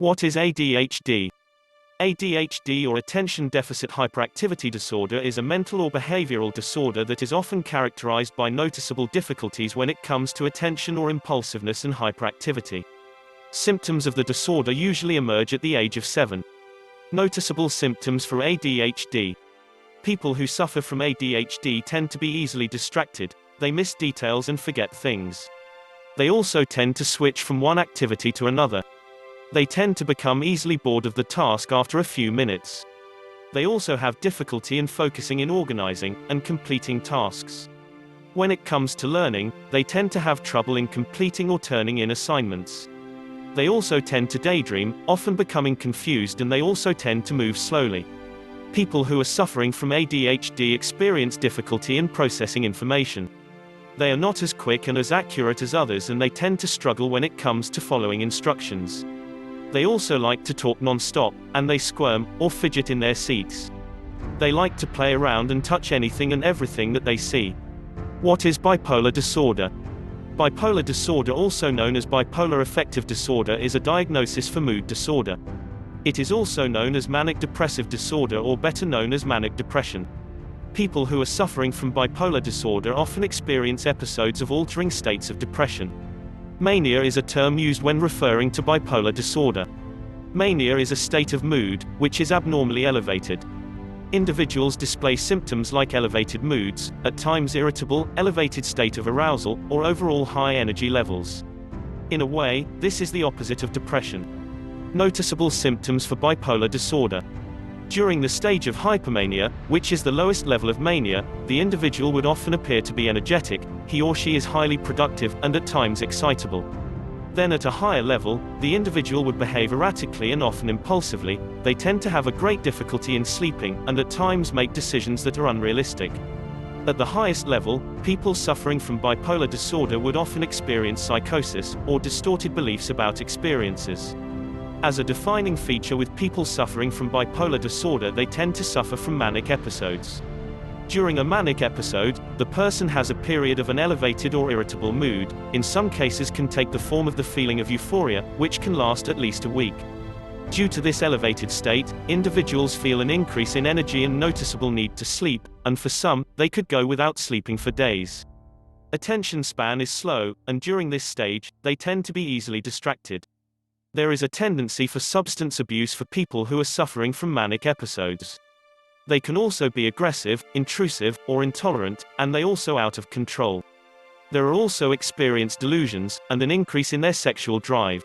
What is ADHD? ADHD, or attention deficit hyperactivity disorder, is a mental or behavioral disorder that is often characterized by noticeable difficulties when it comes to attention or impulsiveness and hyperactivity. Symptoms of the disorder usually emerge at the age of 7. Noticeable symptoms for ADHD. People who suffer from ADHD tend to be easily distracted, they miss details and forget things. They also tend to switch from one activity to another. They tend to become easily bored of the task after a few minutes. They also have difficulty in focusing in organizing and completing tasks. When it comes to learning, they tend to have trouble in completing or turning in assignments. They also tend to daydream, often becoming confused, and they also tend to move slowly. People who are suffering from ADHD experience difficulty in processing information. They are not as quick and as accurate as others, and they tend to struggle when it comes to following instructions. They also like to talk non-stop, and they squirm, or fidget in their seats. They like to play around and touch anything and everything that they see. What is bipolar disorder? Bipolar disorder, also known as bipolar affective disorder, is a diagnosis for mood disorder. It is also known as manic depressive disorder, or better known as manic depression. People who are suffering from bipolar disorder often experience episodes of altering states of depression. Mania is a term used when referring to bipolar disorder. Mania is a state of mood, which is abnormally elevated. Individuals display symptoms like elevated moods, at times irritable, elevated state of arousal, or overall high energy levels. In a way, this is the opposite of depression. Noticeable symptoms for bipolar disorder. During the stage of hypermania, which is the lowest level of mania, the individual would often appear to be energetic, he or she is highly productive, and at times excitable. Then at a higher level, the individual would behave erratically and often impulsively, they tend to have a great difficulty in sleeping, and at times make decisions that are unrealistic. At the highest level, people suffering from bipolar disorder would often experience psychosis, or distorted beliefs about experiences. As a defining feature with people suffering from bipolar disorder, they tend to suffer from manic episodes. During a manic episode, the person has a period of an elevated or irritable mood, in some cases can take the form of the feeling of euphoria, which can last at least a week. Due to this elevated state, individuals feel an increase in energy and noticeable need to sleep, and for some, they could go without sleeping for days. Attention span is slow, and during this stage, they tend to be easily distracted. There is a tendency for substance abuse for people who are suffering from manic episodes. They can also be aggressive, intrusive, or intolerant, and they also out of control. There are also experienced delusions, and an increase in their sexual drive.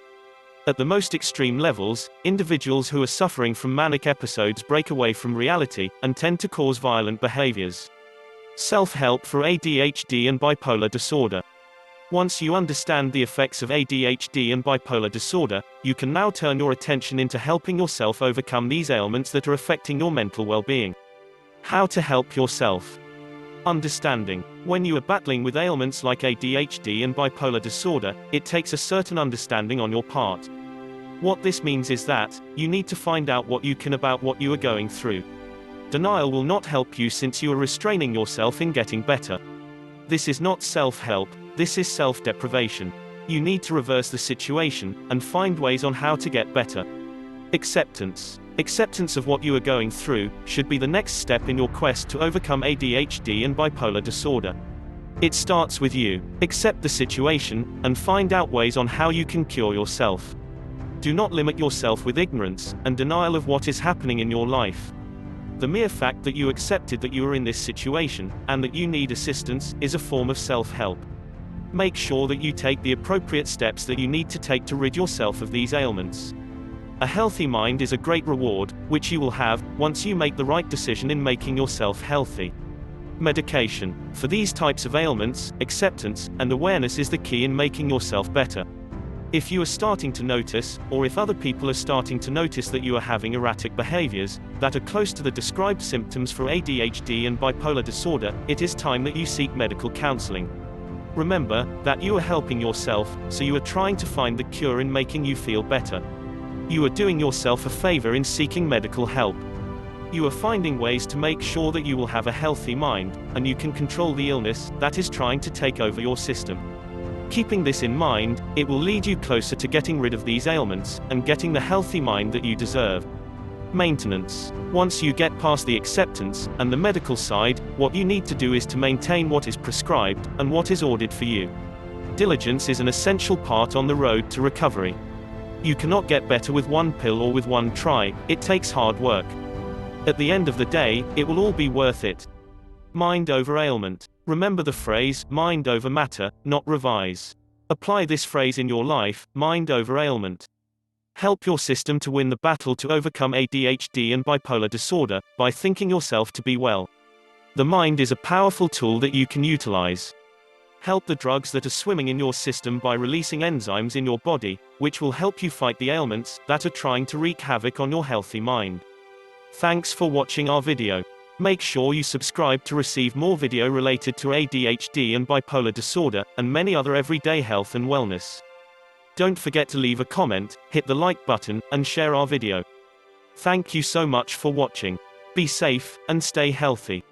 At the most extreme levels, individuals who are suffering from manic episodes break away from reality, and tend to cause violent behaviors. Self-help for ADHD and bipolar disorder. Once you understand the effects of ADHD and bipolar disorder, you can now turn your attention into helping yourself overcome these ailments that are affecting your mental well-being. How to help yourself. Understanding. When you are battling with ailments like ADHD and bipolar disorder, it takes a certain understanding on your part. What this means is that, you need to find out what you can about what you are going through. Denial will not help you, since you are restraining yourself in getting better. This is not self-help. This is self-deprivation. You need to reverse the situation, and find ways on how to get better. Acceptance. Acceptance of what you are going through, should be the next step in your quest to overcome ADHD and bipolar disorder. It starts with you. Accept the situation, and find out ways on how you can cure yourself. Do not limit yourself with ignorance, and denial of what is happening in your life. The mere fact that you accepted that you are in this situation, and that you need assistance, is a form of self-help. Make sure that you take the appropriate steps that you need to take to rid yourself of these ailments. A healthy mind is a great reward, which you will have, once you make the right decision in making yourself healthy. Medication. For these types of ailments, acceptance and awareness is the key in making yourself better. If you are starting to notice, or if other people are starting to notice that you are having erratic behaviors, that are close to the described symptoms for ADHD and bipolar disorder, it is time that you seek medical counseling. Remember that you are helping yourself, so you are trying to find the cure in making you feel better. You are doing yourself a favor in seeking medical help. You are finding ways to make sure that you will have a healthy mind, and you can control the illness that is trying to take over your system. Keeping this in mind, it will lead you closer to getting rid of these ailments, and getting the healthy mind that you deserve. Maintenance. Once you get past the acceptance, and the medical side, what you need to do is to maintain what is prescribed, and what is ordered for you. Diligence is an essential part on the road to recovery. You cannot get better with one pill or with one try, it takes hard work. At the end of the day, it will all be worth it. Mind over ailment. Remember the phrase, mind over matter, not revise. Apply this phrase in your life, mind over ailment. Help your system to win the battle to overcome ADHD and bipolar disorder, by thinking yourself to be well. The mind is a powerful tool that you can utilize. Help the drugs that are swimming in your system by releasing enzymes in your body, which will help you fight the ailments that are trying to wreak havoc on your healthy mind. Thanks for watching our video. Make sure you subscribe to receive more video related to ADHD and bipolar disorder, and many other everyday health and wellness. Don't forget to leave a comment, hit the like button, and share our video. Thank you so much for watching. Be safe, and stay healthy.